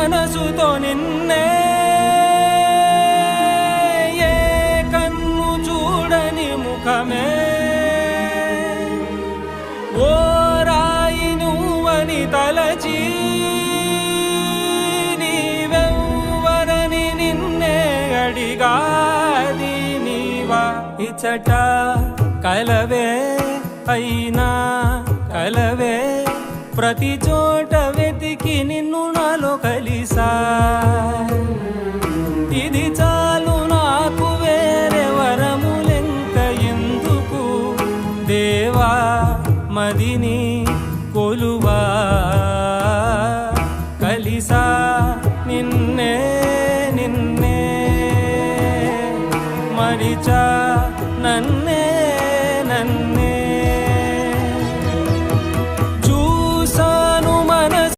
మనసుతో నిన్నే ఏ కన్ను చూడని ముఖమే ఓ రాయి నువ్వని తలచి నీవెవ్వరని నిన్నే అడిగాది నీవా ఇచ్చట కలవే అయినా కలవే ప్రతి చోట వెతికి నిన్ను నాలో కలిసా